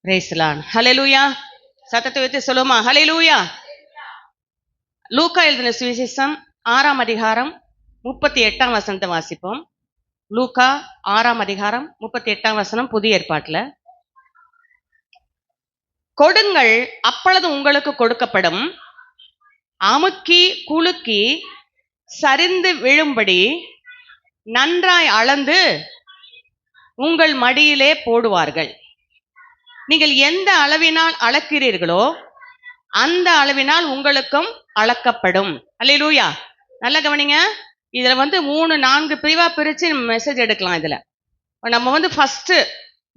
Praise the Lord. ஹல்லேலூயா. சத்தத்தை வைத்து சொல்லுமா ஹல்லேலூயா. லூக்கா எழுதின சுவிசேஷம் 6ஆம் அதிகாரம் 38ஆம் வசனத்தை வாசிப்போம். லூக்கா 6ஆம் அதிகாரம் 38ஆம் வசனம், புதிய ஏற்பாட்டுல. கொடுங்கள், அப்பொழுது உங்களுக்கு கொடுக்கப்படும், அமுக்கி குலுக்கி சரிந்து விழும்படி நன்றாய் அளந்து உங்கள் மடியிலே போடுவார்கள். நீங்கள் எந்த அளவினால் அளக்கிறீர்களோ அந்த அளவினால் உங்களுக்கும் அளக்கப்படும். அல்லேலூயா. நல்ல கவனிங்க. இதுல 3-4 பிரிவா பிரிச்சு மெசேஜ் எடுக்கலாம். இதுல நம்ம ஃபர்ஸ்ட்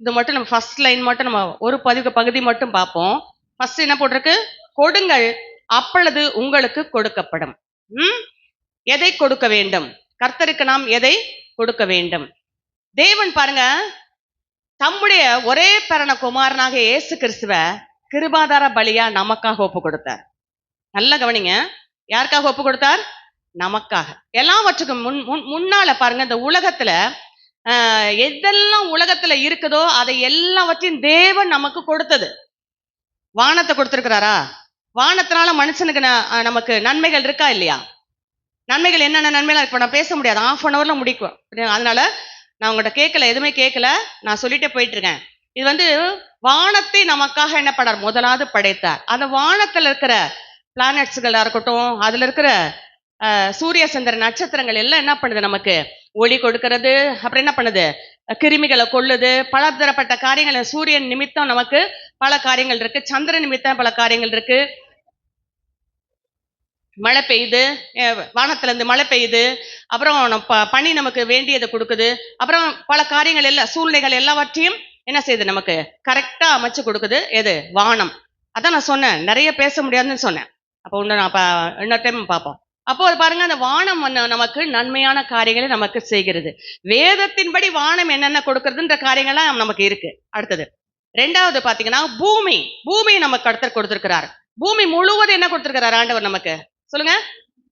இது மட்டும், நம்ம ஃபர்ஸ்ட் லைன் மட்டும், நம்ம ஒரு பகுதி மட்டும் பார்ப்போம். ஃபர்ஸ்ட் என்ன போட்டிருக்கு? கொடுங்கள், அப்பொழுது உங்களுக்கு கொடுக்கப்படும். எதை கொடுக்க வேண்டும்? கர்த்தருக்கு நாம் எதை கொடுக்க வேண்டும்? தேவன் பாருங்க, தம்முடைய ஒரே பிறந்த குமாரனாக இயேசு கிறிஸ்துவ கிருபாதார பலியா நமக்காக ஒப்பு கொடுத்தார். நல்ல கவனிங்க. யாருக்காக ஒப்பு கொடுத்தார்? நமக்காக. எல்லாவற்றுக்கும் முன்னால பாருங்க, இந்த உலகத்துல எதெல்லாம் உலகத்துல இருக்குதோ அதை எல்லாவற்றையும் தேவன் நமக்கு கொடுத்தது. வானத்தை கொடுத்திருக்கிறாரா? வானத்தினால மனுஷனுக்கு நமக்கு நன்மைகள் இருக்கா இல்லையா? நன்மைகள் என்னென்ன நன்மைகள் இப்ப நான் பேச முடியாது, 1/2 hourல முடிக்கும். அதனால நான் உங்கள்கிட்ட கேட்கல, எதுவுமே கேட்கல, நான் சொல்லிட்டே போயிட்டு இருக்கேன். இது வானத்தை நமக்காக என்ன பண்ணார்? முதலாவது படைத்தார். அந்த வானத்துல இருக்கிற பிளானட்ஸ்களா இருக்கட்டும், அதுல இருக்கிற சூரிய சந்திர நட்சத்திரங்கள் எல்லாம் என்ன பண்ணுது? நமக்கு ஒளி கொடுக்கிறது. அப்புறம் என்ன பண்ணுது? கிருமிகளை கொள்ளுது. பல தரப்பட்ட காரியங்கள். சூரியன் நிமித்தம் நமக்கு பல காரியங்கள் இருக்கு, சந்திரன் நிமித்தம் பல காரியங்கள் இருக்கு. மழை பெய்யுது, வானத்துல இருந்து மழை பெய்யுது. அப்புறம் பனி நமக்கு வேண்டியதை கொடுக்குது. அப்புறம் பல காரியங்கள் எல்லாம், சூழ்நிலைகள் எல்லாவற்றையும் என்ன செய்யுது? நமக்கு கரெக்டா அமைச்சு கொடுக்குது. எது? வானம். அதான் நான் சொன்னேன், நிறைய பேச முடியாதுன்னு சொன்னேன். அப்போ இன்னொரு டைம் பார்ப்போம். அப்போ பாருங்க, அந்த வானம் நமக்கு நன்மையான காரியங்களை நமக்கு செய்கிறது. வேதத்தின்படி வானம் என்னென்ன கொடுக்கறதுன்ற காரியங்கள்லாம் நமக்கு இருக்கு. அடுத்தது ரெண்டாவது பாத்தீங்கன்னா, பூமி நமக்கு கர்த்தர் கொடுத்திருக்கிறார். பூமி முழுவதும் என்ன கொடுத்திருக்கிறார் ஆண்டவர் நமக்கு? சொல்லுங்க.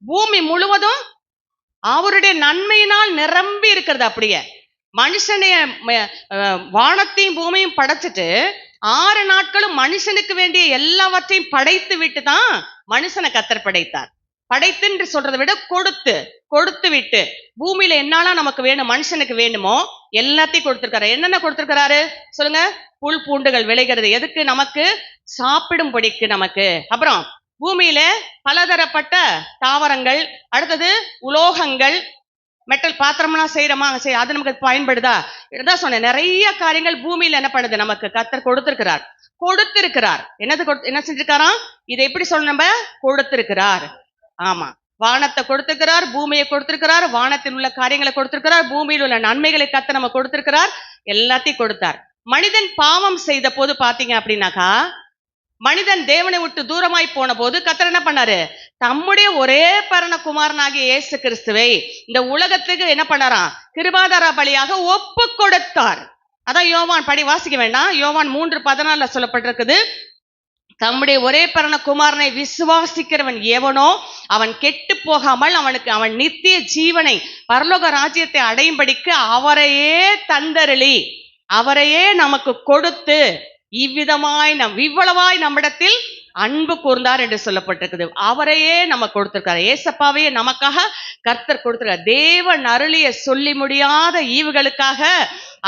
பூமி முழுவதும் அவருடைய நன்மையினால் நிரம்பி இருக்கிறது. அப்படியே மனுஷனைய வானத்தையும் பூமியும் படைச்சிட்டு 6 நாட்களும் மனுஷனுக்கு வேண்டிய எல்லாவற்றையும் படைத்து விட்டு தான் மனுஷனை கர்த்தர் படைத்தார். படைத்துன்னு சொல்றதை விட கொடுத்து விட்டு, பூமியில என்னாலாம் நமக்கு வேணும், மனுஷனுக்கு வேணுமோ எல்லாத்தையும் கொடுத்திருக்காரு. என்னென்ன கொடுத்திருக்கிறாரு சொல்லுங்க? புல் பூண்டுகள் விளைகிறது. எதுக்கு? நமக்கு சாப்பிடும்படிக்கு நமக்கு. அப்புறம் பூமியில பலதரப்பட்ட தாவரங்கள். அடுத்தது உலோகங்கள், மெட்டல் பாத்திரம்லாம் செய்யறோமா, அது நமக்கு பயன்படுதா? இதான் சொன்னேன், நிறைய காரியங்கள் பூமியில என்ன பண்ணுது? நமக்கு கர்த்தர் கொடுத்திருக்கிறார். என்ன செஞ்சிருக்காராம்? இதை எப்படி சொல்ல? நம்ம கொடுத்திருக்கிறார். ஆமா, வானத்தை கொடுத்திருக்கிறார், பூமியை கொடுத்திருக்கிறார், வானத்தில் உள்ள காரியங்களை கொடுத்திருக்கிறார், பூமியில் உள்ள நன்மைகளை கர்த்தர் நம்ம கொடுத்திருக்கிறார், எல்லாத்தையும் கொடுத்தார். மனிதன் பாவம் செய்த போது பாத்தீங்க அப்படின்னாக்கா, மனிதன் தேவனை விட்டு தூரமாய் போன போது கர்த்தர் என்ன பண்ணாரு? தம்முடைய ஒரே பிறந்த குமாரனாகிய இயேசு கிறிஸ்துவை இந்த உலகத்துக்கு என்ன பண்ணாராம்? கிருபாதார பலியாக ஒப்பு கொடுத்தார். அதான் யோவான் படி வாசிக்க வேண்டாம், யோவான் 3:14 சொல்லப்பட்டிருக்குது. தம்முடைய ஒரே பிறந்த குமாரனை விசுவாசிக்கிறவன் எவனோ அவன் கெட்டு போகாமல் அவன் நித்திய ஜீவனை, பரலோக ராஜ்யத்தை அடையும்படிக்கு அவரையே தந்தருளி, அவரையே நமக்கு கொடுத்து, இவ்வளவாய் நம்மிடத்தில் அன்பு கூர்ந்தார் என்று சொல்லப்பட்டிருக்குது. அவரையே நம்ம கொடுத்திருக்காரு. ஏசப்பாவையே நமக்காக கர்த்தர் கொடுத்திருக்கார். தேவன் அருளிய சொல்லி முடியாத ஈவுகளுக்காக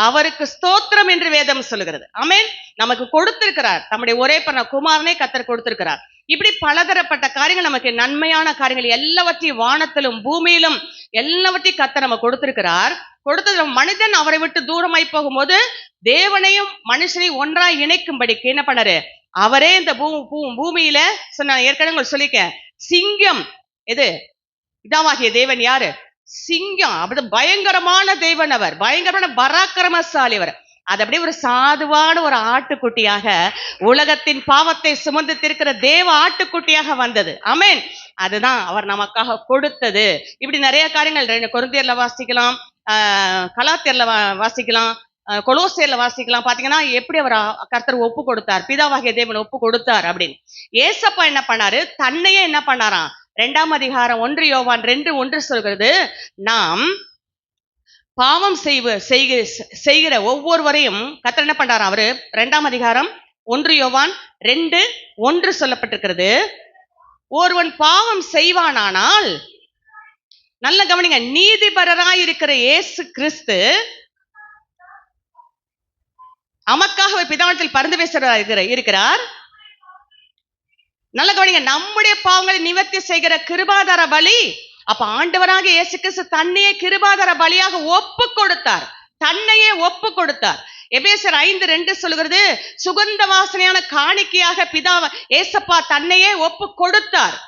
அவருக்கு ஸ்தோத்திரம் என்று வேதம் சொல்லுகிறது. ஆமென். நமக்கு கொடுத்திருக்கிறார். நம்முடைய ஒரே பிறந்த குமாரனை கர்த்தர் கொடுத்திருக்கிறார். இப்படி பலதரப்பட்ட காரியங்கள், நமக்கு நன்மையான காரியங்கள் எல்லாவற்றையும் வானத்திலும் பூமியிலும் எல்லாவற்றையும் கர்த்தர் நம்ம கொடுத்திருக்கிறார். கொடுத்தது மனிதன் அவரை விட்டு தூரமாய் போகும்போது தேவனையும் மனுஷனையும் ஒன்றாய் இணைக்கும்படிக்கு என்ன பண்ணாரு? அவரே இந்த பூமியில சொன்ன, ஏற்கனவே சொல்லிக்க, சிங்கம். எது? இதாவாகிய தேவன் யாரு? சிங்கம். அப்படி பயங்கரமான தேவன் அவர், பயங்கரமான பராக்கிரமசாலி அவர். அது அப்படியே ஒரு சாதுவான ஒரு ஆட்டுக்குட்டியாக, உலகத்தின் பாவத்தை சுமந்து திருக்கிற தேவ ஆட்டுக்குட்டியாக வந்தது. ஆமென். அதுதான் அவர் நமக்காக கொடுத்தது. இப்படி நிறைய காரியங்கள் கொரிந்தியர்ல வாசிக்கலாம், கலாத்தியர்ல வாசிக்கலாம், கொலோசியர்ல வாசிக்கலாம். பாத்தீங்கன்னா எப்படி அவர் கர்த்தர் ஒப்பு கொடுத்தார், பிதாவாகிய தேவன் ஒப்பு கொடுத்தார் அப்படின்னு. ஏசப்பா என்ன பண்ணாரு? தன்னையே என்ன பண்ணாராம்? 2ஆம் அதிகாரம் 1 யோவான் 2:1 சொல்கிறது, நாம் பாவம் செய்கிற ஒவ்வொருவரையும் கர்த்தர் என்ன பண்றாராம்? அவரு 2ஆம் அதிகாரம் 1 யோவான் 2:1 சொல்லப்பட்டிருக்கிறது. ஒருவன் பாவம் செய்வானானால், நல்ல கவனிங்க, நீதிபரராய் இருக்கிற இயேசு கிறிஸ்து நமக்காக பிதாவிடத்தில் பரிந்து பேசுகிறார் இருக்கிறார். நல்ல கவனிங்க, நம்முடைய பாவங்களை நிவர்த்தி செய்கிற கிருபாதார பலி. அப்ப ஆண்டவராக இயேசு கிறிஸ்து தன்னையே கிருபாதார பலியாக ஒப்பு கொடுத்தார், தன்னையே ஒப்பு கொடுத்தார். எபேசியர் 5:2 சொல்கிறது, சுகந்த வாசனையான காணிக்கையாக பிதாவ ஏசப்பா தன்னையே ஒப்பு கொடுத்தார்,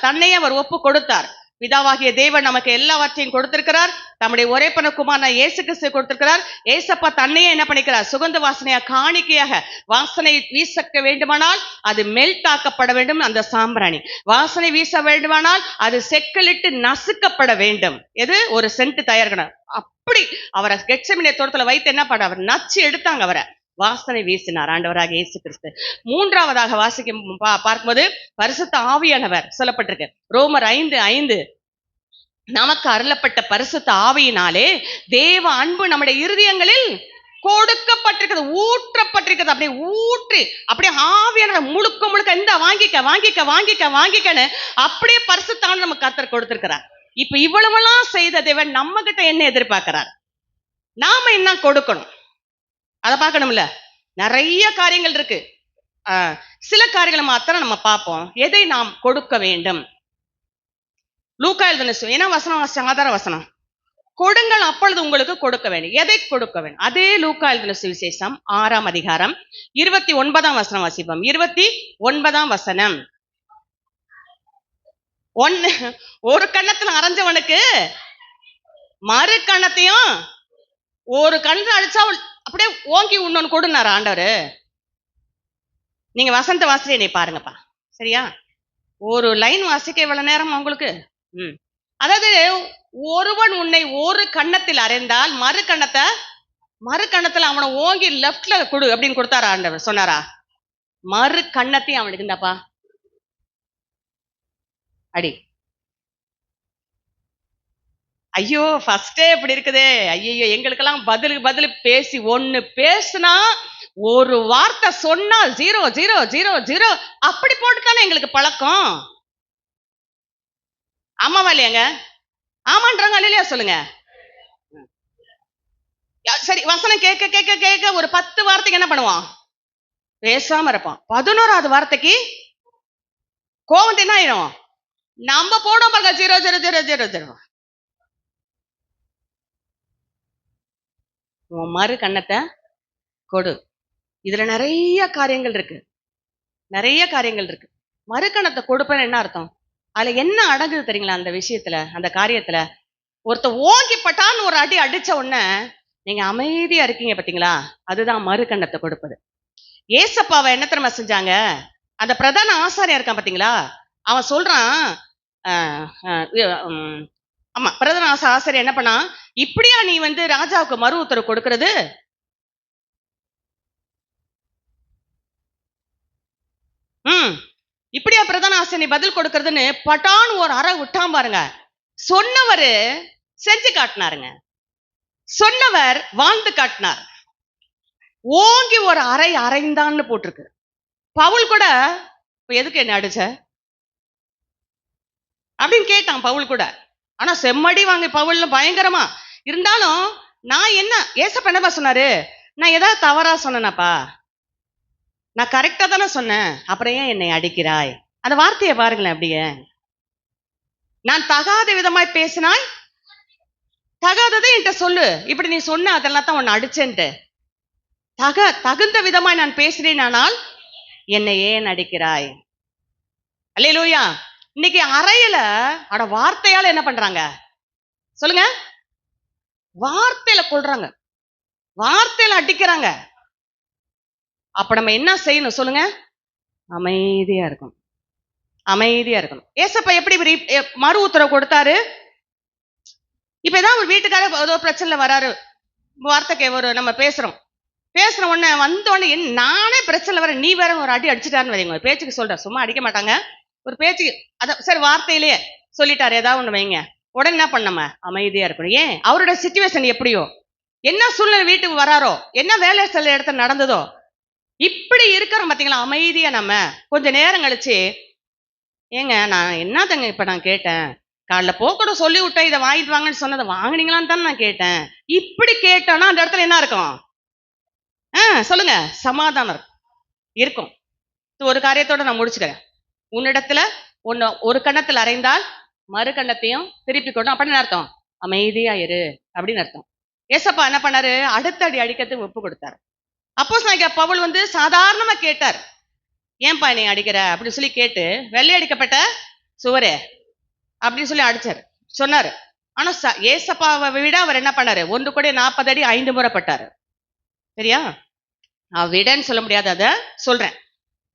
தன்னையே அவர் ஒப்பு கொடுத்தார். பிதாவாகிய தேவன் நமக்கு எல்லாவற்றையும் கொடுத்திருக்கிறார். நம்முடைய ஒரே குமாரனா இயேசு கிறிஸ்து கொடுத்திருக்கிறார். ஏசப்பா தன்னையே என்ன பண்ணிக்கிறார்? சுகந்த வாசனையா காணிக்கையாக. வாசனை வீசக்க வேண்டுமானால் அது மெல்ட் ஆக்கப்பட வேண்டும். அந்த சாம்பிராணி வாசனை வீச வேண்டுமானால் அது செக்கலிட்டு நசுக்கப்பட வேண்டும். எது? ஒரு சென்ட் தயாரிக்கணும். அப்படி அவரை கெத்செமனே தோட்டத்துல வைத்து என்ன பண்ண, அவர் நச்சு எடுத்தாங்க, அவரை வாசனை வீசினார் ஆண்டவராக இயேசு கிறிஸ்து. மூன்றாவதாக வாசிக்கும் பார்க்கும்போது பரிசுத்த ஆவியானவர் சொல்லப்பட்டிருக்கு. ரோமர் 5:5, நமக்கு அருளப்பட்ட பரிசுத்த ஆவியினாலே தேவ அன்பு நம்முடைய இருதயங்களில் கொடுக்கப்பட்டிருக்கிறது, ஊற்றப்பட்டிருக்கிறது. அப்படியே ஊற்றி அப்படியே ஆவியானவர் முழுக்க இந்த வாங்கிக்கன்னு அப்படியே பரிசுத்த நம்ம கர்த்தர் கொடுத்திருக்கிறார். இப்ப இவ்வளவெல்லாம் செய்த தேவன் நம்ம கிட்ட என்ன எதிர்பார்க்கிறார்? நாம என்ன கொடுக்கணும், அதை பார்க்கணும்ல. நிறைய காரியங்கள் இருக்கு. சில காரியங்களை மாத்திரம் நம்ம பார்ப்போம். எதை நாம் கொடுக்க வேண்டும்? லூக்கா எழுதின ஏன்னா வசனம் ஆதார வசனம், கொடுங்கள் அப்பொழுது உங்களுக்கு கொடுக்க வேண்டும். எதை கொடுக்க வேண்டும்? அதே லூக்கா எழுதின சுவிசேஷம் 6ஆம் அதிகாரம் 29ஆம் வசனம் வாசிப்போம். 29ஆம் வசனம். ஒரு கண்ணத்துல அரைஞ்சவனுக்கு மறு கண்ணத்தையும் ஒரு கண்ணத்துல அடிச்சா அப்படியே ஓங்கி இன்னொன்னு கொடுனாரு ஆண்டவர். நீங்க வசந்த வாசியை நீ பாருங்கப்பா, சரியா? ஒரு லைன் வாசிக்க இவ்வளவு நேரம் உங்களுக்கு. அதாவது ஒருவன் உன்னை ஒரு கண்ணத்தில் அறைந்தால் மறு கண்ணத்துல அவனை ஓங்கி லெப்ட்ல கொடு அப்படின்னு கொடுத்தாரா ஆண்டவர்? சொன்னாரா? மறு கண்ணத்தையும் அவனுக்கு இந்தாப்பா அடி. ஐயோ, ஃபர்ஸ்டே இப்படி இருக்குதே. ஐயோ, எங்களுக்கெல்லாம் பதில் பேசி ஒண்ணு பேசுனா, ஒரு வார்த்தை சொன்னால் 0 அப்படி போட்டுதானே எங்களுக்கு பழக்கம். ஆமாவா இல்லையாங்க? ஆமான்றாங்க இல்லையா? சொல்லுங்க. சரி, வசனம் கேட்க கேட்க கேட்க ஒரு 10 வார்த்தைக்கு என்ன பண்ணுவான்? பேசாம இருப்பான். 11வது வார்த்தைக்கு கோவம் என்ன ஆயிடும்? நம்ம போடும் பாருங்க 0 மறு கண்ணத்தை கொடு. இதுல நிறைய காரியங்கள் இருக்கு. மறு கண்ணத்தை கொடுப்பேன்னு என்ன அர்த்தம்? அதுல என்ன அடங்குது தெரியுங்களா? அந்த விஷயத்துல, அந்த காரியத்துல ஒருத்த ஓங்கி பட்டான்னு ஒரு அடி அடிச்ச உடனே நீங்க அமைதியா இருக்கீங்க பாத்தீங்களா? அதுதான் மறு கண்ணத்தை கொடுப்பது. ஏசப்பாவை என்ன தெரியுமா செஞ்சாங்க? அந்த பிரதான ஆசாரியா இருக்கான் பாத்தீங்களா, அவன் சொல்றான், ஆமா, பிரதான ஆசாரியர் என்ன பண்ணா, இப்படியா நீ ராஜாவுக்கு மறு உத்தரவு கொடுக்கிறது? இப்படியா பிரதான ஆசாரியர் நீ பதில் கொடுக்கறதுன்னு பட்டான்னு ஒரு அறை விட்டான் பாருங்க. சொன்னவர் செஞ்சு காட்டினாருங்க. சொன்னவர் வாழ்ந்து காட்டினார். ஓங்கி ஒரு அறைந்தான்னு போட்டிருக்கு. பவுல் கூட எதுக்கு என்ன அடிச்ச அப்படின்னு கேட்டான் பவுல் கூட. ஆனா செம்மடி வாங்க பவுல்ல பயங்கரமா இருந்தாலும், நான் என்ன ஏசப்பா என்னப்பா சொன்னாரு? நான் ஏதாவது தவறா சொன்னேனாப்பா? நான் கரெக்டா தானே சொன்னேன், அப்புறம் ஏன் என்னை அடிக்கிறாய்? அந்த வார்த்தையை பாருங்களேன். அப்படியே நான் தகாத விதமாய் பேசினாய், தகாததை என்கிட்ட சொல்லு. இப்படி நீ சொன்ன அதெல்லாம் தான் உன்னை அடிச்சேன்ட்டு. தகுந்த விதமாய் நான் பேசினேன், ஆனால் என்னை ஏன் அடிக்கிறாய்? அல்லேலூயா. இன்னைக்கு அறையில வார்த்தையால என்ன பண்றாங்க சொல்லுங்க? வார்த்தையில கொள்றாங்க, வார்த்தையில அடிக்கிறாங்க. அப்ப நம்ம என்ன செய்யணும் சொல்லுங்க? அமைதியா இருக்கணும். ஏசப்பா எப்படி மறு உத்தரவு கொடுத்தாரு? இப்ப ஏதாவது ஒரு வீட்டுக்கார ஏதோ பிரச்சனை வராரு, வார்த்தைக்கு ஒரு நம்ம பேசுற உடனே வந்தோடனே நானே பிரச்சனை வர, நீ வேற ஒரு அடி அடிச்சுட்டாருன்னு வைங்க. ஒரு பேச்சுக்கு சொல்ற, சும்மா அடிக்க மாட்டாங்க, ஒரு பேச்சுக்கு அத சரி வார்த்தையிலேயே சொல்லிட்டாரு ஏதாவது ஒண்ணு வைங்க, உடனே என்ன பண்ண அமைதியா இருக்கணும். ஏன்? அவரோட சிச்சுவேஷன் எப்படியோ, என்ன சூழ்நிலை வீட்டுக்கு வராரோ, என்ன வேலை சில இடத்துல நடந்ததோ, இப்படி இருக்கிறோம் பாத்தீங்களா, அமைதியா நம்ம கொஞ்ச நேரம் கழிச்சு, ஏங்க நான் என்னத்தங்க இப்ப நான் கேட்டேன், காலைல போக்கூட சொல்லி விட்டேன் இதை வாங்கிட்டு வாங்கன்னு சொன்னதை வாங்குனீங்களான்னு தானே நான் கேட்டேன். இப்படி கேட்டோம்னா அந்த இடத்துல என்ன இருக்கும்? சொல்லுங்க, சமாதானம் இருக்கும். ஒரு காரியத்தோட நான் முடிச்சுக்கிறேன். உன்னிடத்துல ஒன்னு ஒரு கண்ணத்தில் அறைந்தால் மறு கண்ணத்தையும் திருப்பி கொண்டும் அப்படின்னு அர்த்தம், அமைதியா இரு அப்படின்னு அர்த்தம். ஏசப்பா என்ன பண்ணாரு? அடுத்த அடி அடிக்கிறதுக்கு ஒப்பு கொடுத்தாரு. அப்போஸ்தலனாகிய பவுல் வந்து சாதாரணமா கேட்டார், ஏன்பா நீ அடிக்கிற அப்படின்னு சொல்லி கேட்டு, வெள்ளை அடிக்கப்பட்ட சுவரே அப்படின்னு சொல்லி அடிச்சாரு, சொன்னாரு. ஆனா ஏசப்பாவை விட அவர் என்ன பண்ணாரு? 1 அடி 5 முறை பட்டாரு. சரியா? விடன்னு சொல்ல முடியாது, அத சொல்றேன்.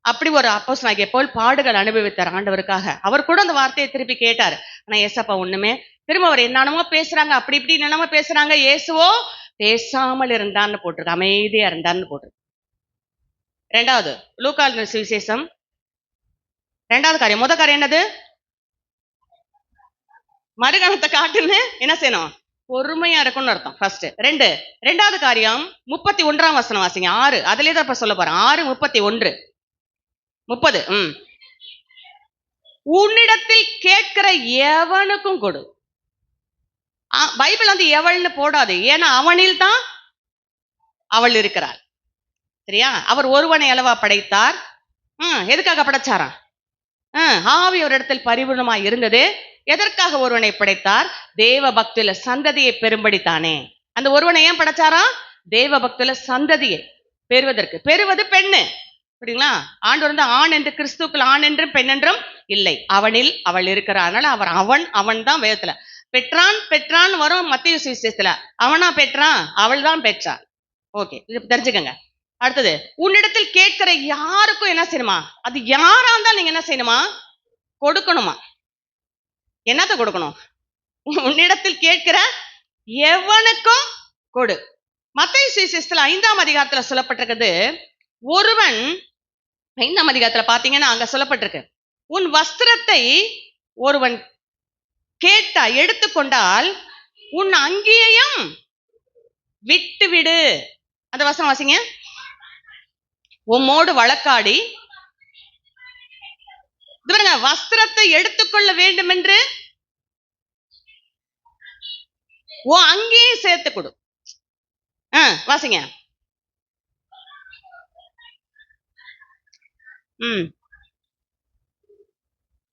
அப்படி ஒரு அப்போஸ்தலனாகிய பவுல் பாடுகள் அனுபவித்தார் ஆண்டவருக்காக. அவர் கூட அந்த வார்த்தையை திருப்பி கேட்டார். ஆனா ஏசப்பா ஒண்ணுமே, திரும்ப அவர் என்னென்னமோ பேசுறாங்க, அப்படி இப்படி என்னென்னமோ பேசுறாங்க. இயேசுவோ பேசாமல் இருந்தான்னு போட்டிருக்கு, அமைதியா இருந்தான்னு போட்டிருக்கு. 2வது லூக்கா சுவிசேஷம் 2வது காரியம். முதல் காரியம் என்னது? மறுகணத்தை காட்டுன்னு என்ன செய்யணும்? பொறுமையா இருக்கும்னு அர்த்தம். ஃபர்ஸ்ட் 2வது காரியம் 31ஆம் வசனம் வாசிங்க. 6 அதுலயே தான் இப்ப சொல்ல போறேன். 6:31 30. உன்னிடத்தில் கேட்கிற எவனுக்கும் கொடு. பைபிள் வந்து எவள்னு போடாது, ஏன்னா அவனில் தான் அவள் இருக்கிறாள். சரியா? அவர் ஒருவனை அளவா படைத்தார். எதுக்காக படைச்சாராம்? ஆவி ஒரு இடத்தில் பரிபூர்ணமாய் இருந்தது. எதற்காக ஒருவனை படைத்தார்? தேவ பக்தியில சந்ததியை பெறும்படித்தானே. அந்த ஒருவனை ஏன் படைச்சாராம்? தேவ பக்தியில சந்ததியை பெறுவதற்கு. பெறுவது பெண்ணு, புரியுங்களா? ஆண்டவர் வந்து ஆண் என்று, கிறிஸ்துக்கள் ஆண் என்றும் பெண் என்றும் இல்லை, அவனில் அவள் இருக்கிறார். அதனால அவன் தான் வேதத்துல பெற்றான் வரும். மத்திய சுவிசேஷத்துல அவனா பெற்றான், அவள் தான் பெற்றா. ஓகே, இது தெரிஞ்சுக்கங்க. அடுத்தது, உன்னிடத்தில் கேட்கிற யாருக்கும் என்ன செய்யணுமா? அது யாரா இருந்தாலும் நீங்க என்ன செய்யணுமா? கொடுக்கணுமா? என்னத்த கொடுக்கணும்? உன்னிடத்தில் கேட்கிற எவனுக்கும் கொடு. மத்தேயு சுவிசேஷத்துல 5ஆம் அதிகாரத்துல சொல்லப்பட்டிருக்குது. ஒருவன் 5ஆம் அதிகாரத்துல பாத்தீங்கன்னா அங்க சொல்லப்பட்டிருக்கு, உன் வஸ்திரத்தை ஒருவன் கேட்டா எடுத்துக்கொண்டால் உன் அங்கேயும் விட்டு விடு. அந்த வசனம் வாசிங்க. உம்மோடு வழக்காடி வஸ்திரத்தை எடுத்துக்கொள்ள வேண்டும் என்று அங்கேயே சேர்த்து கொடு. வாசிங்க.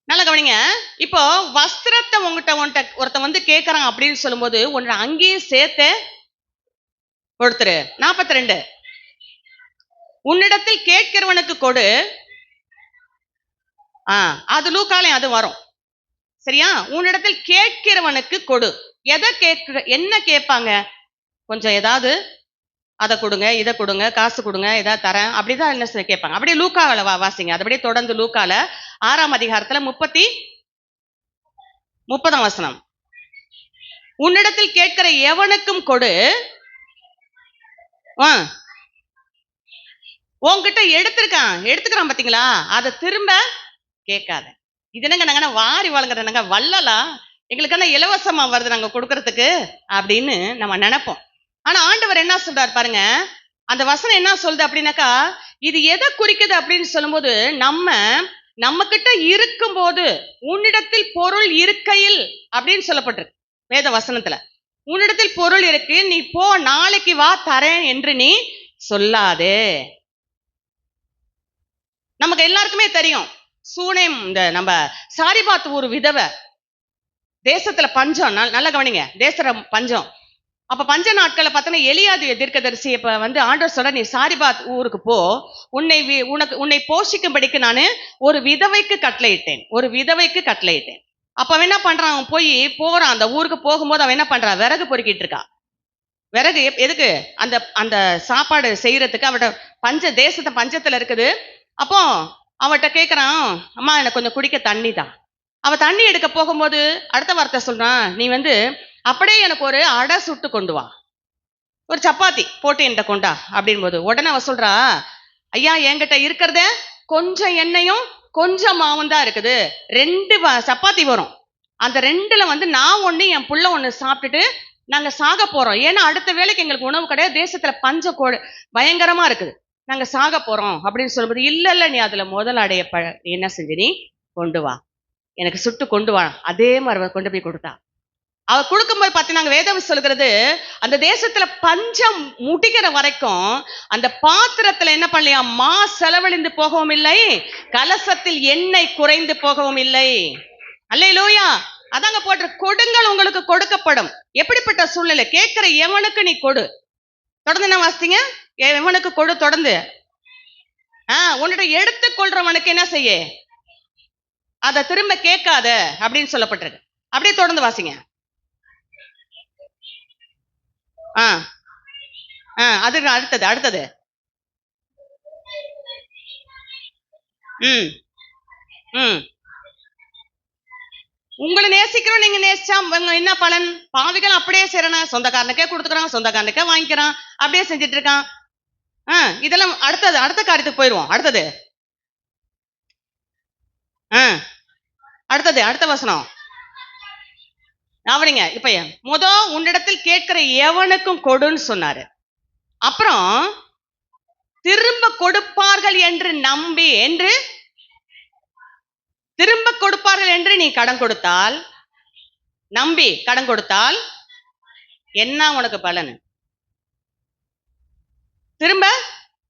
நல்லா கவனிங்க. இப்போ வஸ்திரத்தை உங்ககிட்ட ஒருத்த வந்து கேட்கறான் அப்படின்னு சொல்லும்போது ஒன்று அங்கேயே சேர்த்து கொடுத்துரு. 42, உன்னிடத்தில் கேட்கிறவனுக்கு கொடு. அது லூக்காலையும் அது வரும். சரியா? உன்னிடத்தில் கேட்கிறவனுக்கு கொடு. எதை என்ன கேட்பாங்க? கொஞ்சம் ஏதாவது அதை கொடுங்க, இதை கொடுங்க, காசு கொடுங்க, ஏதாவது தரேன், அப்படிதான் என்ன கேட்பாங்க. அப்படியே லூக்கால வாசிங்க. அது அப்படியே தொடர்ந்து லூக்கால 6ஆம் அதிகாரத்துல 30ஆம் வசனம். உன்னிடத்தில் கேட்கிற எவனுக்கும் கொடு, உன்கிட்ட எடுத்துக்கிறான் பாத்தீங்களா, அதை திரும்ப கேட்காத. இது என்னங்க நாங்க வாரி வழங்குறோம், வள்ளலா எங்களுக்கான இலவசமா வருது நாங்க கொடுக்கறதுக்கு அப்படின்னு நம்ம நினைப்போம். ஆனா ஆண்டவர் என்ன சொல்றாரு பாருங்க, அந்த வசனம் என்ன சொல்லுது அப்படின்னாக்கா, இது எதை குறிக்குது அப்படின்னு சொல்லும்போது, நம்ம கிட்ட இருக்கும் போது உன்னிடத்தில் பொருள் இருக்கையில் அப்படின்னு சொல்லப்பட்டிருக்கு வேத வசனத்துல. உன்னிடத்தில் பொருள் இருக்கு, நீ போ, நாளைக்கு வா தரேன் என்று நீ சொல்லாதே. நமக்கு எல்லாருக்குமே தெரியும், சூனேம் இந்த நம்ம சாரிபாத் ஒரு விதவை, தேசத்துல பஞ்சம், நல்ல கவனிங்க, தேச பஞ்சம். அப்ப பஞ்ச நாட்களை பார்த்தோன்னா எலியாது தீர்க்கதரிசி இப்ப வந்து ஆண்டவர் சொல்ற, நீ சாரிபாத் ஊருக்கு போ, உன்னை போஷிக்கும்படிக்கு நான் ஒரு விதவைக்கு கட்டளையிட்டேன். அப்ப அவன் என்ன பண்றான்? அவன் போறான். அந்த ஊருக்கு போகும்போது அவன் என்ன பண்றான்? விறகு பொறுக்கிட்டு இருக்கா. விறகு எதுக்கு? அந்த சாப்பாடு செய்யறதுக்கு. அவட தேசத்தை பஞ்சத்துல இருக்குது. அப்போ அவட்ட கேட்கறான், அம்மா எனக்கு கொஞ்சம் குடிக்க தண்ணி தான். அவ தண்ணி எடுக்க போகும்போது அடுத்த வார்த்தை சொல்றான், நீ வந்து அப்படியே எனக்கு ஒரு அடை சுட்டு கொண்டு வா, ஒரு சப்பாத்தி போட்டு என்கிட்ட கொண்டா அப்படின் போது உடனே அவ சொல்றா, ஐயா என்கிட்ட இருக்கிறத கொஞ்சம் எண்ணெயும் கொஞ்சம் மாவும் தான் இருக்குது, 2 சப்பாத்தி வரும், அந்த 2ல வந்து நான் ஒண்ணு என் புள்ள ஒண்ணு சாப்பிட்டுட்டு நாங்க சாக போறோம். ஏன்னா அடுத்த வேளைக்கு எங்களுக்கு உணவு கிடையாது, தேசத்துல பஞ்ச பயங்கரமா இருக்குது. நாங்க சாக போறோம் அப்படின்னு சொல்லும்போது, இல்ல நீ அதுல முதல் அடைய என்ன செஞ்சு நீ கொண்டு வா, எனக்கு சுட்டு கொண்டு வா. அதே மாதிரி அவ கொண்டு போய் கொடுத்தா. அவ கொடுக்கும்போது பார்த்தீங்கன்னா வேதம் சொல்கிறது, அந்த தேசத்துல பஞ்சம் முடிகிற வரைக்கும் அந்த பாத்திரத்துல என்ன பண்ணலையா, மா செலவழிந்து போகவும் இல்லை, கலசத்தில் எண்ணெய் குறைந்து போகவும் இல்லை. அல்லேலூயா. அதாங்க போட்டு, கொடுங்கள் உங்களுக்கு கொடுக்கப்படும். எப்படிப்பட்ட சூழ்நிலை, கேட்கிற எவனுக்கு நீ கொடு. தொடர்ந்து என்ன வாசித்தீங்க, எவனுக்கு கொடு. தொடர்ந்து உன்னிட்ட எடுத்துக்கொள்றவனுக்கு என்ன செய்ய, அதை திரும்ப கேட்காத அப்படின்னு சொல்லப்பட்டிருக்கு. அப்படியே தொடர்ந்து வாசிங்க. அது அடுத்தது அடுத்தது. உங்களை நேசிக்கிறோம், நீங்க நேசிச்சா என்ன பலன்? பாவிகள் அப்படியே செய்யறான், சொந்தக்காரனுக்கே கொடுத்துக்கிறான், சொந்தக்காரனுக்கே வாங்கிக்கிறான், அப்படியே செஞ்சுட்டு இருக்கான். இதெல்லாம் அடுத்தது, அடுத்த காரியத்துக்கு போயிருவோம். அடுத்தது அடுத்தது அடுத்த வசனம் அவனிங்க. இப்ப உன்னிடத்தில் கேட்கிற எவனுக்கும் கொடுன்னு சொன்னாரு. அப்புறம் திரும்ப கொடுப்பார்கள் என்று நம்பி, என்று திரும்ப கொடுப்பார்கள் என்று நீ கடன் கொடுத்தால், நம்பி கடன் கொடுத்தால் என்ன உனக்கு பலன்? திரும்ப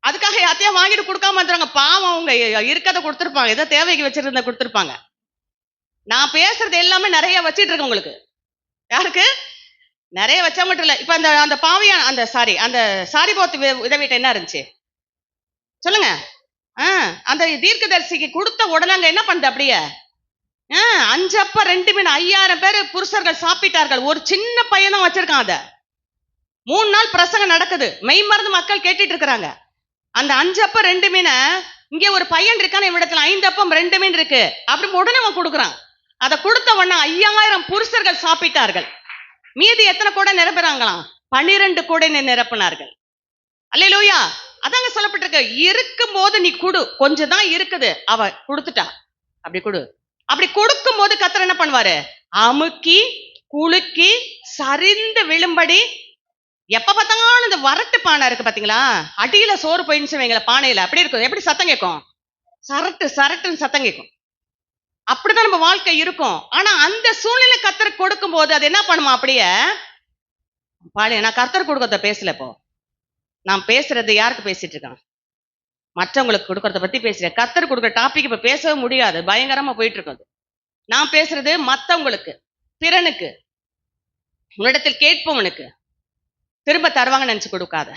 அதுக்காக யாத்தையும் வாங்கிட்டு கொடுக்காம வந்துருவாங்க. பாவம், அவங்க இருக்கதை கொடுத்துருப்பாங்க, ஏதோ தேவைக்கு வச்சிருந்த கொடுத்துருப்பாங்க. நான் பேசுறது எல்லாமே நிறைய வச்சிட்டு இருக்கேன் உங்களுக்கு. யாருக்கு? நிறைய வச்சா மட்டும் இல்ல. இப்ப அந்த அந்த பாவியா அந்த சாரிபோத்து உதவிட்ட என்ன இருந்துச்சு சொல்லுங்க. அந்த தீர்க்கதரிசிக்கு கொடுத்த உடனே அங்க என்ன பண்ணுது, அப்படியே 5 அப்ப 2 மீன் 5000 பேர் புருஷர்கள் சாப்பிட்டார்கள். ஒரு சின்ன பையன் தான் வச்சிருக்கான். அத 3 நாள் பிரசங்கம் நடக்குது, மெய் மறந்து மக்கள் கேட்டுட்டு இருக்கிறாங்க. அந்த 5 அப்ப 2 மீனை, இங்கே ஒரு பையன் இருக்கான இவ்விடத்துல 5 அப்பம் 2 மீன் இருக்கு அப்படி உடனே அவன் கொடுக்குறான். அதை கொடுத்த உடனே 5000 புருஷர்கள் சாப்பிட்டார்கள். மீதி எத்தனை கூட நிரப்புறாங்களாம்? 12 கூட நிரப்பினார்கள். அல்லேலூயா. அதாங்க சொல்லப்பட்டிருக்கு, இருக்கும் போது நீ கொடு. கொஞ்சம் தான் இருக்குது, அவ கொடுத்துட்டா, அப்படி கொடு. அப்படி கொடுக்கும் போது கர்த்தர் என்ன பண்ணுவாரு, அமுக்கி குலுக்கி சரிந்து விழும்படி. எப்ப பார்த்தாலும் இந்த வரட்டு பானை இருக்கு பாத்தீங்களா, அடியில சோறு போயிடுச்சு வைங்கள பானையில, அப்படி இருக்கும். எப்படி சத்தம் கேட்கும்? சரட்டு சரட்டுன்னு சத்தம் கேட்கும். அப்படிதான் நம்ம வாழ்க்கை இருக்கும். ஆனா அந்த சூழ்நிலை கர்த்தர் கொடுக்கும் போது அது என்ன பண்ணுமா, அப்படியே பாடு. நான் கர்த்தர் கொடுக்கறத பேசல, இப்போ நான் பேசுறது யாருக்கு பேசிட்டு இருக்கான்? மற்றவங்களுக்கு கொடுக்கறத பத்தி பேசுறேன். கர்த்தர் கொடுக்குற டாபிக் இப்ப பேசவே முடியாது, பயங்கரமா போயிட்டு இருக்குது. நான் பேசுறது மத்தவங்களுக்கு, பிறனுக்கு, உன்னிடத்தில் கேட்பவனுக்கு திரும்ப தருவாங்க நினைச்சு கொடுக்காத.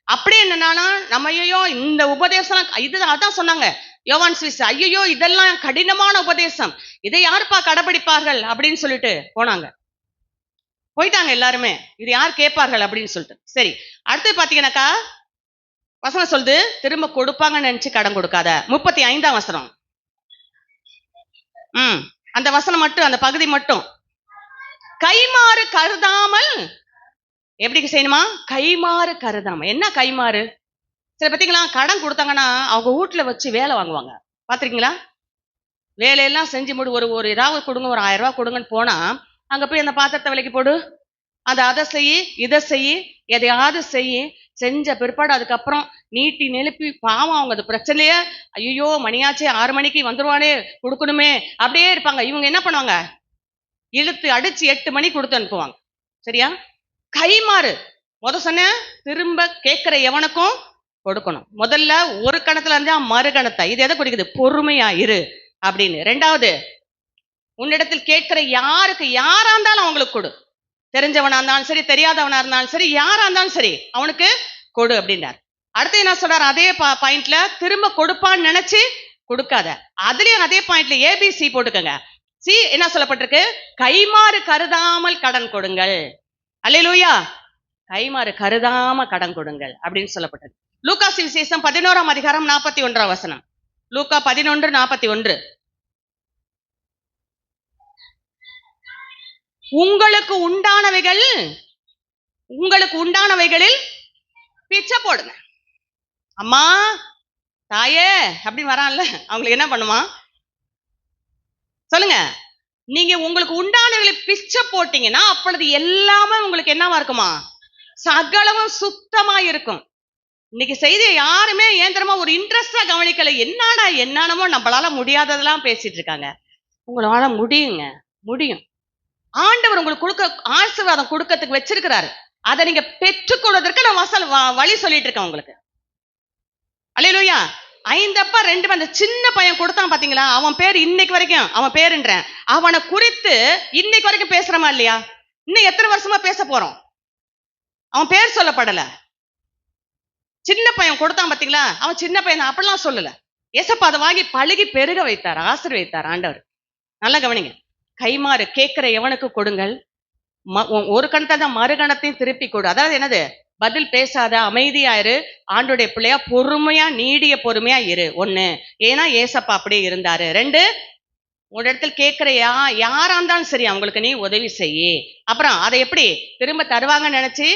அப்படி என்னன்னா நம்ம ஐயோ இந்த உபதேசம் இது, அதான் சொன்னாங்க யோவான் சுவிஸ், ஐயோ இதெல்லாம் கடினமான உபதேசம், இதை யாருப்பா கடைபிடிப்பார்கள் அப்படின்னு சொல்லிட்டு போயிட்டாங்க எல்லாருமே. இது யார் கேட்பார்கள் அப்படின்னு சொல்லிட்டு. சரி, அடுத்து பாத்தீங்கன்னாக்கா வசனம் சொல்லுது, திரும்ப கொடுப்பாங்கன்னு நினைச்சு கடன் கொடுக்காத. 35ஆம் வசனம். அந்த வசனம் மட்டும், அந்த பகுதி மட்டும். கைமாறு கருதாமல். எப்படி செய்யணுமா? கைமாறு கருதாம. என்ன கைமாறு? சரி, பார்த்தீங்களா, கடன் கொடுத்தாங்கன்னா அவங்க வீட்டுல வச்சு வேலை வாங்குவாங்க. பாத்திருக்கீங்களா? வேலையெல்லாம் செஞ்சு ஒரு ஏதாவது கொடுங்க, ஒரு 1000 ரூபாய் கொடுங்கன்னு போனா, அங்க போய் அந்த பாத்திரத்தை விலைக்கு போடு, அதை செய்யி, இதை செய்யி, எதையாவது செய்யி, செஞ்ச பிற்பாடு அதுக்கப்புறம் நீட்டி நெழுப்பி பாவம் அவங்க அது பிரச்சனையே, ஐயோ மணியாச்சே 6 மணிக்கு வந்துருவானே கொடுக்கணுமே, அப்படியே இருப்பாங்க. இவங்க என்ன பண்ணுவாங்க, இழுத்து அடிச்சு 8 மணிக்கு கொடுத்து அனுப்புவாங்க. சரியா? கைமாறு. சொன்ன திரும்ப கேட்கிற எவனுக்கும் கொடுக்கணும். முதல்ல ஒரு கணத்துல இருந்தா மறுகணத்தை. இது எதை குறிக்குது? பொறுமையா இரு அப்படின்னு. 2வது, உன்னிடத்தில் கேட்கிற யாருக்கு, யாரா இருந்தாலும் அவங்களுக்கு கொடு. தெரிஞ்சவனா இருந்தாலும் சரி, தெரியாதவனா இருந்தாலும் சரி, யாரா இருந்தாலும் சரி, அவனுக்கு கொடு அப்படின்றார். அடுத்து என்ன சொல்றாரு, அதே பாயிண்ட்ல திரும்ப கொடுப்பான்னு நினைச்சு கொடுக்காத. அதுலயும் அதே பாயிண்ட்ல ABC போட்டுக்கங்க. சி என்ன சொல்லப்பட்டிருக்கு? கைமாறு கருதாமல் கடன் கொடுங்கள். அல்லேலூயா. கைமாறு கருதாம கடன் கொடுங்கள் அப்படின்னு சொல்லப்பட்டது. லூக்கா சுவிசேஷம் 11ஆம் அதிகாரம் 41ஆம் வசனம். லூக்கா 11:41. உங்களுக்கு உண்டானவைகளில் பிச்சை போடுங்க. அம்மா தாயே அப்படின்னு வரான்ல, அவங்களுக்கு என்ன பண்ணுமா சொல்லுங்க? நீங்க உங்களுக்கு உண்டானவைகளை பிச்சை போட்டீங்கன்னா அப்பொழுது எல்லாமே உங்களுக்கு என்னவா இருக்குமா? சகலமும் சுத்தமா இருக்கும். இன்னைக்கு செய்தியை யாருமே ஏந்திரமா ஒரு இன்ட்ரெஸ்டா கவனிக்கல. என்னமோ நம்மளால முடியாததெல்லாம் பேசிட்டு இருக்காங்க. உங்களால முடியுங்க, முடியும். ஆண்டவர் உங்களுக்கு ஆசீர்வாதம் கொடுக்கறதுக்கு வச்சிருக்கிறாரு. அதை நீங்க பெற்றுக்கொள்வதற்கு நான் வழி சொல்லிட்டு இருக்கேன் உங்களுக்கு. அல்லேலூயா. 5 அப்பா 2 அந்த சின்ன பையன் கொடுத்தான் பாத்தீங்களா, அவன் பேர் இன்னைக்கு வரைக்கும், அவன் பேருன்றேன், அவனை குறித்து இன்னைக்கு வரைக்கும் பேசுறமா இல்லையா? இன்னும் எத்தனை வருஷமா பேச போறோம்? அவன் பேர் சொல்லப்படல. சின்ன பையன் கொடுத்தான் பாத்தீங்களா, அவன் சின்ன பையன் அப்படிலாம் சொல்லல. ஏசப்பா அதை வாங்கி பழுகி பெருக வைத்தார், ஆசீர்வதித்தார் ஆண்டவர். நல்லா கவனிங்க. கைமாறு கேட்கிற எவனுக்கு கொடுங்கள், ஒரு கணத்தை தான் மறுகணத்தையும் திருப்பி கொடு. அதாவது என்னது? பதில் பேசாத, அமைதியாயிரு, ஆண்டுடைய பிள்ளையா பொறுமையா நீடிய பொறுமையா இரு. 1, ஏன்னா ஏசப்பா அப்படியே இருந்தாரு. 2, ஒரு இடத்துல கேட்கிற யாரா இருந்தாலும் சரி அவங்களுக்கு நீ உதவி செய்யி. அப்புறம் அதை எப்படி திரும்ப தருவாங்கன்னு நினைச்சு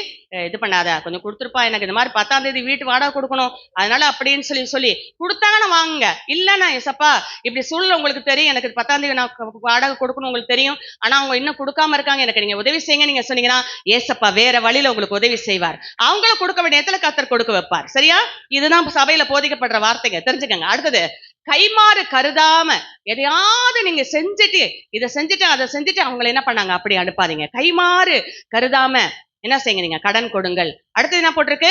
இது பண்ணாத, கொஞ்சம் கொடுத்துருப்பா, எனக்கு இந்த மாதிரி 10ஆம் தேதி வீட்டு வாடகை கொடுக்கணும், அதனால அப்படின்னு சொல்லி கொடுத்தாங்கன்னா வாங்குங்க. இல்லைன்னா ஏசப்பா இப்படி சூழ்நிலை உங்களுக்கு தெரியும், எனக்கு 10ஆம் தேதி நான் வாடகை கொடுக்கணும் உங்களுக்கு தெரியும், ஆனா அவங்க இன்னும் கொடுக்காம இருக்காங்க, எனக்கு நீங்க உதவி செய்யுங்க நீங்க சொன்னீங்கன்னா ஏசப்பா வேற வழியில உங்களுக்கு உதவி செய்வார். அவங்கள கொடுக்க வேண்டிய இடத்துல கர்த்தர் கொடுக்க வைப்பார். சரியா? இதுதான் சபையில போதிக்கப்படுற வார்த்தைங்க, தெரிஞ்சுக்கங்க. அடுத்தது, கைமாறு கருதாம எதையாவது நீங்க செஞ்சுட்டு இதை செஞ்சுட்டு அதை செஞ்சுட்டு அவங்களை என்ன பண்ணாங்க அப்படி அனுப்பாதீங்க. கைமாறு கருதாம என்ன செய்யுங்க, நீங்க கடன் கொடுங்கள். அடுத்தது என்ன போட்டிருக்கு?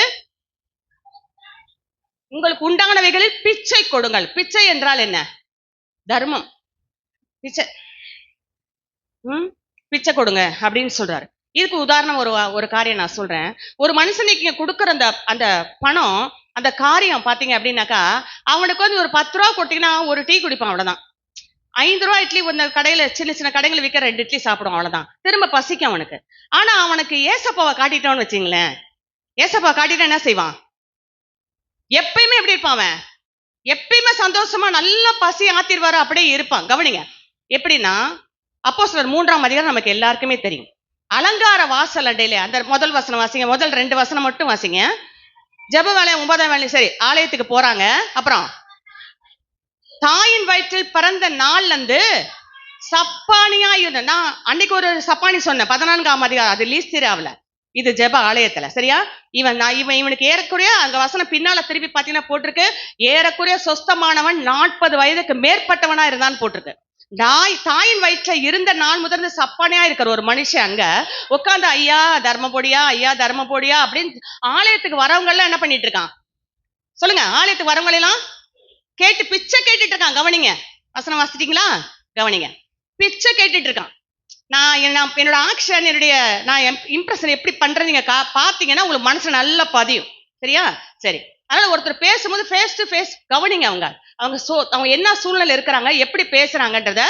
உங்களுக்கு உண்டானவைகளில் பிச்சை கொடுங்கள். பிச்சை என்றால் என்ன? தர்மம். பிச்சை பிச்சை கொடுங்க அப்படின்னு சொல்றாரு. இதுக்கு உதாரணம் ஒரு காரியம் நான் சொல்றேன். ஒரு மனுஷனுக்கு கொடுக்குற அந்த பணம், அந்த காரியம் பாத்தீங்க அப்படின்னாக்கா, அவனுக்கு வந்து ஒரு 10 ரூபா கொடுத்தீங்கன்னா ஒரு டீ குடிப்பான், அவ்வளவுதான். 5 ரூபா இட்லி இந்த கடையில சின்ன சின்ன கடைகளை விற்கிற 2 இட்லி சாப்பிடுவான், அவ்வளவுதான். திரும்ப பசிக்கும் அவனுக்கு. ஆனா அவனுக்கு ஏசப்பாவை காட்டிட்டோன்னு வச்சுங்களேன், ஏசப்பாவை காட்டிட்டா என்ன செய்வான்? எப்பயுமே எப்படி இருப்பான் அவன்? எப்பயுமே சந்தோஷமா நல்லா பசி ஆத்திருவாரு, அப்படியே இருப்பான். கவனிங்க. எப்படின்னா, அப்போஸ்தலர் 3ஆம் அதிகாரம் நமக்கு எல்லாருக்குமே தெரியும். அலங்கார வாசல் அண்டையில அந்த முதல் வசனம் வாசிங்க, முதல் 2 வசனம் மட்டும் வாசிங்க. ஜெப வேலை 9ஆம் வேலை சரி ஆலயத்துக்கு போறாங்க. அப்புறம் தாயின் வயிற்றில் பிறந்த நாள்ல இருந்து சப்பானியா இருந்த, நான் அன்னைக்கு ஒரு சப்பானி சொன்னேன் 14ஆம் அதிகாரம், அது லீஸ்திராவுல, இது ஜெப ஆலயத்துல. சரியா? இவனுக்கு ஏறக்குறைய அங்க வசனம் பின்னால திருப்பி பாத்தீங்கன்னா போட்டிருக்கு, ஏறக்குறைய சொஸ்தமானவன் 40 வயதுக்கு மேற்பட்டவனா இருந்தான்னு போட்டிருக்கு. தாயின் வயிற்றுல இருந்த நாள் முதல்ல சப்பானியா இருக்கிற ஒரு மனுஷன் அங்க உட்காந்து ஐயா தர்ம போடியா, ஐயா தர்ம போடியா அப்படின்னு ஆலயத்துக்கு வரவங்க எல்லாம் என்ன பண்ணிட்டு இருக்கான் சொல்லுங்க? ஆலயத்துக்கு வரவங்க எல்லாம் கேட்டு பிச்சை கேட்டுட்டு இருக்கான். கவனிங்க, வசனம் வாசிட்டீங்களா? கவனிங்க, பிச்சை கேட்டுட்டு இருக்கான். நான் என்னோட ஆக்ஷன், நான் இம்ப்ரெஷன் எப்படி பண்றது நீங்க பாத்தீங்கன்னா உங்களுக்கு மனசு நல்லா பதியும். சரியா? சரி. அதனால ஒருத்தர் பேசும்போது ஃபேஸ் டு ஃபேஸ் கவனிங்க. அவங்க என்ன சூழ்நிலை இருக்கிறாங்க, எப்படி பேசுறாங்கன்றத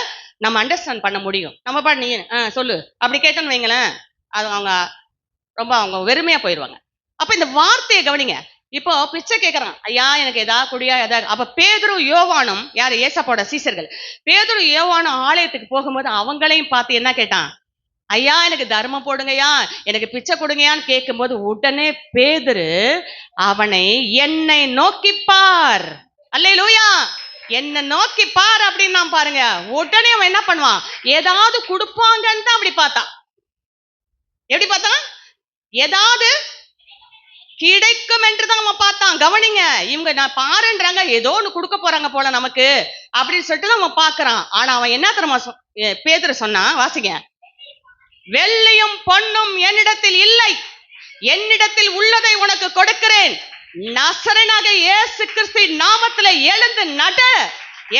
நம்ம அண்டர்ஸ்டாண்ட் பண்ண முடியும். நம்ம பாட்டு நீ சொல்லு அப்படி கேட்டோன்னு வைங்களேன், அது அவங்க வெறுமையா போயிடுவாங்க. அப்ப இந்த வார்த்தையை கவனிங்க. இப்போ பிச்சை கேட்கறான், ஐயா எனக்கு எதா குடியா எதா. அப்ப பேதுரு யோவானும், யாரு? ஏசப்பாவோட சீசர்கள். பேதுரு யோவானும் ஆலயத்துக்கு போகும்போது அவங்களையும் பார்த்து என்ன கேட்டான்? ஐயா எனக்கு தர்மம் போடுங்கய்யா, எனக்கு பிச்சை கொடுங்கயான்னு கேட்கும்போது உடனே பேதுரு அவனை என்னை நோக்கிப்பார், அல்லேலூயா, என்ன நோக்கி பார் அப்படின்னு நான் பாருங்க. உடனே அவன் என்ன பண்ணுவான்? ஏதாவது கொடுப்பாங்கன்னு தான் அப்படி பார்த்தான். எப்படி பார்த்தான்? ஏதாவது கிடைக்கும் என்றுதான் அவன் பார்த்தான். கவனிங்க, இவங்க நான் பாருன்றாங்க, ஏதோ ஒண்ணு கொடுக்க போறாங்க போல நமக்கு அப்படின்னு சொல்லிட்டு தான் அவன் பார்க்கறான். ஆனா அவன் என்ன தெரியுமா பேதுரு சொன்னா? வாசிங்க. வெள்ளியும் பொன்னும் என்னிடத்தில் இல்லை, என்னிடத்தில் உள்ளதை உனக்கு கொடுக்கிறேன், நசரேயனாகிய இயேசு கிறிஸ்துவின் நாமத்திலே எழுந்து நட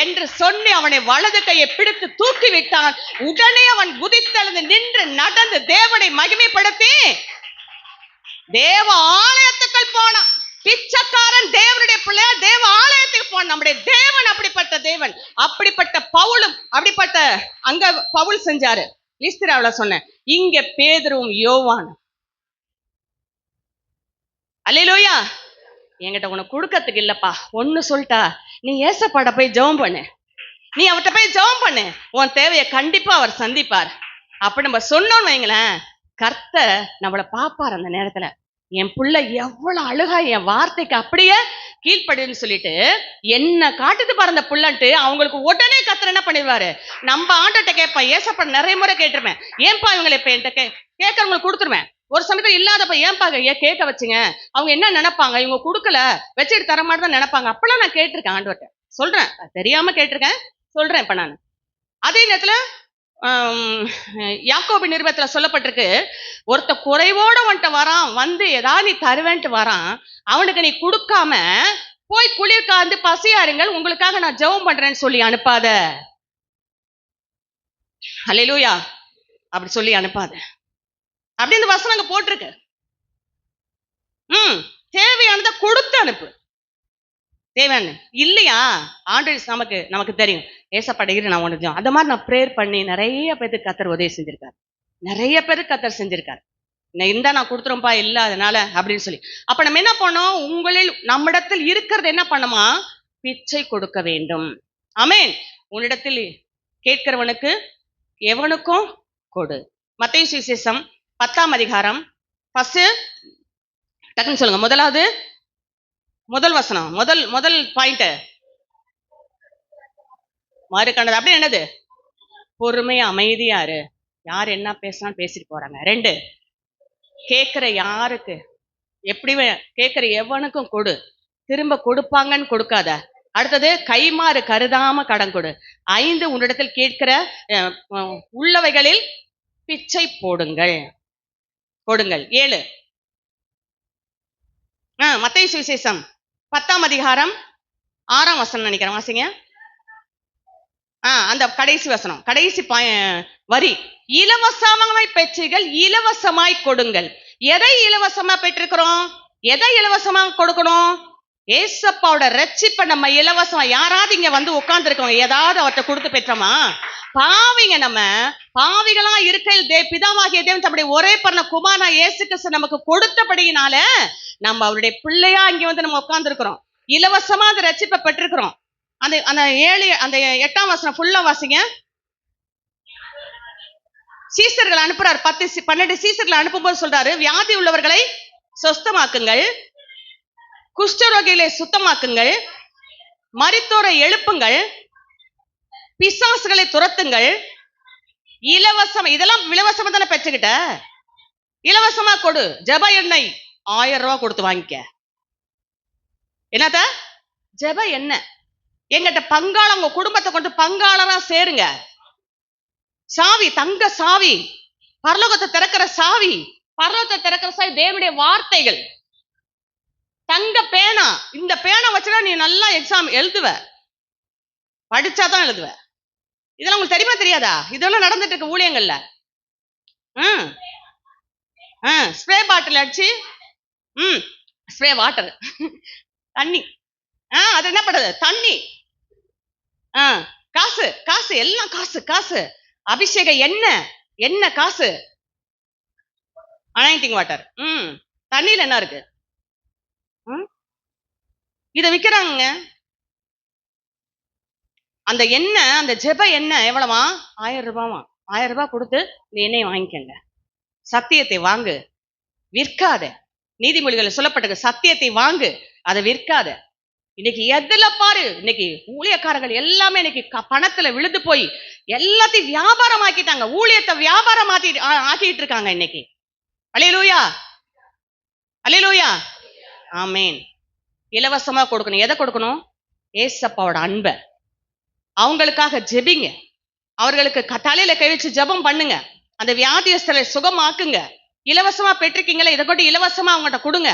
என்று சொல்லி அவனை வலது கையை பிடித்து தூக்கி விட்டான். உடனே அவன் குதித்தெழுந்து நின்று நடந்து தேவனை மகிமைப்படுத்தி தேவ ஆலயத்துக்குள் போனான். பிச்சைக்காரன் தேவனுடைய பிள்ளையா தேவ ஆலயத்துக்கு போனான். நம்முடைய தேவன் அப்படிப்பட்ட தேவன். அப்படிப்பட்ட பவுலும் அப்படிப்பட்ட அங்க பவுல் செஞ்சாரு. லீஸ்திராவுல சொன்னேன், இங்க பேதுருவும் யோவான். அல்லேலூயா. என்கிட்ட உனக்கு கொடுக்கறதுக்கு இல்லப்பா, ஒண்ணு சொல்லிட்டா, நீ ஏசப்பாட போய் ஜெபம் பண்ணு, நீ அவர்கிட்ட போய் ஜெபம் பண்ணு, உன் தேவையை கண்டிப்பா அவர் சந்திப்பார். அப்படி நம்ம சொன்னோம்னு வைங்களேன், கர்த்தர் நம்மளை பாப்பார். அந்த நேரத்துல என் பிள்ளை எவ்வளவு அழுகா என் வார்த்தைக்கு அப்படியே கீழ்ப்படுன்னு சொல்லிட்டு என்ன காட்டுது பாரு அந்த புள்ளன்ட்டு அவங்களுக்கு உடனே கர்த்தர் என்ன பண்ணிடுவாரு? நம்ம ஆண்டட்ட கேட்பேன், ஏசப்பா நிறைய முறை கேட்டிருப்பேன், ஏன்பா இவங்களை இப்ப என்கிட்ட கேட்கறவங்களுக்கு கொடுத்துருவேன், ஒரு சமயத்துல இல்லாதப்ப ஏன்பா கேட்க வச்சுங்க, அவங்க என்ன நினைப்பாங்க, இவங்க கொடுக்கல வச்சுட்டு தர மாதிரி தான் நினைப்பாங்க. அப்பெல்லாம் நான் கேட்டிருக்கேன் ஆண்டவர்கிட்ட, சொல்றேன், தெரியாம கேட்டிருக்கேன், சொல்றேன் இப்ப நான். அதே நேரத்துல யாக்கோபு நிருபத்துல சொல்லப்பட்டிருக்கு, ஒருத்த குறைவோட வந்துட்டு வரான், வந்து ஏதாவது நீ தருவேன்ட்டு வரான், அவனுக்கு நீ கொடுக்காம போய் குளிர் காந்து பசியாருங்கள், உங்களுக்காக நான் ஜெபம் பண்றேன்னு சொல்லி அனுப்பாத. அல்லேலூயா. அப்படி சொல்லி அனுப்பாத. அப்படி இந்த வசனம் அங்க போட்டிருக்கு. தேவையானதை கொடுத்து அனுப்பு. தேவையான இல்லையா, ஆண்டவர் நமக்கு தெரியும், ஏசப்படையிரு நான் ஒன்று அந்த மாதிரி நான் ப்ரேயர் பண்ணி நிறைய பேருக்கு கத்தர் உதவி செஞ்சிருக்காரு, நிறைய பேருக்கு கத்தர் செஞ்சிருக்காரு. இந்த நான் கொடுத்துரும்பா இல்ல அதனால அப்படின்னு சொல்லி. அப்ப நம்ம என்ன பண்ணோம், உங்களில் நம்மிடத்தில் இருக்கிறது என்ன பண்ணுமா, பிச்சை கொடுக்க வேண்டும். ஆமென். உன்னிடத்தில் கேட்கிறவனுக்கு எவனுக்கும் கொடு. மத்தேயு சுவிசேஷம் 10ஆம் அதிகாரம் ஃபர்ஸ்ட் டக்குன்னு சொல்லுங்க. முதல் வசனம், முதல் பாயிண்ட் மாறு கண்டது. அப்படி என்னது, பொறுமையா அமைதியாரு, யார் என்ன பேசினாலும் பேசிட்டு போறாங்க. 2, கேட்கிற யாருக்கு எப்படி கேட்கிற எவனுக்கும் கொடு, திரும்ப கொடுப்பாங்கன்னு கொடுக்காத. அடுத்தது கைமாறு கருதாம கடன் கொடு. 5, உன்னிடத்தில் கேட்கிற உள்ளவைகளில் பிச்சை கொடுங்கள். 7, மத்தேயு சுவிசேஷம் 10ஆம் அதிகாரம் 6ஆம் வசனம் நினைக்கிறேன், வாசிங்க. அந்த கடைசி வசனம், கடைசி வரி, இலவசமாய் பெற்றீர்கள் இலவசமாய் கொடுங்கள். எதை இலவசமா பெற்றிருக்கிறோம், எதை இலவசமா கொடுக்கணும், ஏசப்பாவோட ரட்சிப்பை நம்ம இலவசமா. யாராவது இங்க வந்து உட்கார்ந்து இருக்கவங்க ஏதாவது அவர்கிட்ட கொடுத்து பெற்றோமா? பாவிங்க, நம்ம பாவிகளா இருக்கையில் பிதாவாகிய தேவன் தம்முடைய ஒரே பிறந்த குமாரனா இயேசு கிறிஸ்து நமக்கு கொடுத்தபடியினால நம்ம அவருடைய பிள்ளையா இங்க வந்து நம்ம உட்கார்ந்து இருக்கிறோம், இலவசமா அந்த ரட்சிப்பை பெற்றிருக்கிறோம். அந்த 8ஆம் வசனம் ஃபுல்லா வாசிங்க. சீசர்கள் அனுப்புறாரு, 12 சீசர்களை அனுப்பும்போது சொல்றாரு, வியாதி உள்ளவர்களை சொஸ்தமாக்குங்கள், குஷ்டரோகிகளை சுத்தமாக்குங்கள், மரித்தோரை எழுப்புங்கள், பிசாசுகளை துரத்துங்கள், இலவசம். இதெல்லாம் இலவசமா தானே பெற்றுக்கிட்ட, இலவசமா கொடு. ஜெப எண்ணெய் 1000 ரூபாய் கொடுத்து வாங்கிக்க. என்னத ஜெப எண்ணெய் எங்கிட்ட பங்காளம், உங்க குடும்பத்தை கொண்டு பங்காளரா சேருங்க. சாவி, தங்க சாவி, பரலோகத்தை திறக்கிற சாவி, பரலோகத்தை திறக்கிற சாவி தேவனுடைய வார்த்தைகள். தங்க பேனா, இந்த பேனா வச்சுனா நீ நல்லா எக்ஸாம் எழுதுவ, படிச்சாதான் எழுதுவ. இதெல்லாம் உங்களுக்கு தெரியுமா தெரியாதா? இதெல்லாம் நடந்துட்டு இருக்கு ஊழியங்கள்ல. ஸ்ப்ரே பாட்டில் அடிச்சு, ஸ்ப்ரே வாட்டர், தண்ணி, அது என்ன பண்றது, தண்ணி, காசு காசு, எல்லாம் காசு காசு. அபிஷேக என்ன காசு, அனாயிண்டிங் வாட்டர். தண்ணியில என்ன இருக்கு, இத விக்கிறாங்க. அந்த எண்ணெய், அந்த ஜெப எண்ணெய் எவ்வளவா, 1000 ரூபாவா. 1000 ரூபாய் கொடுத்து இந்த எண்ணெயை வாங்கிக்கங்க. சத்தியத்தை வாங்கு, விற்காத. நீதிமொழிகள் சொல்லப்பட்டது, சத்தியத்தை வாங்கு, அதை விற்காத. இன்னைக்கு எதுல பாரு, இன்னைக்கு ஊழியக்காரர்கள் எல்லாமே இன்னைக்கு பணத்துல விழுந்து போய் எல்லாத்தையும் வியாபாரம் ஆக்கிட்டாங்க, ஊழியத்தை வியாபாரம் ஆக்கிட்டு இருக்காங்க இன்னைக்கு. அல்லேலூயா, அல்லேலூயா, ஆமேன். இலவசமா கொடுக்கணும். எதை கொடுக்கணும், ஏசப்பாவோட அன்பை. அவங்களுக்காக ஜெபிங்க, அவர்களுக்கு தலையில கை வச்சு ஜெபம் பண்ணுங்க, அந்த வியாதியஸ்தரை சுகமாக்குங்க. இலவசமா பெற்றிருக்கீங்களா, இதை கொண்டு இலவசமா அவங்ககிட்ட கொடுங்க.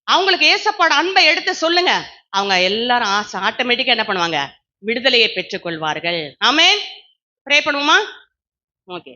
அவங்களுக்கு ஏசப்பாவோட அன்பை எடுத்து சொல்லுங்க. அவங்க எல்லாரும் ஆட்டோமேட்டிக்கா என்ன பண்ணுவாங்க, விடுதலையை பெற்றுக் கொள்வார்கள். ஆமென். ப்ரே பண்ணுவோமா? ஓகே.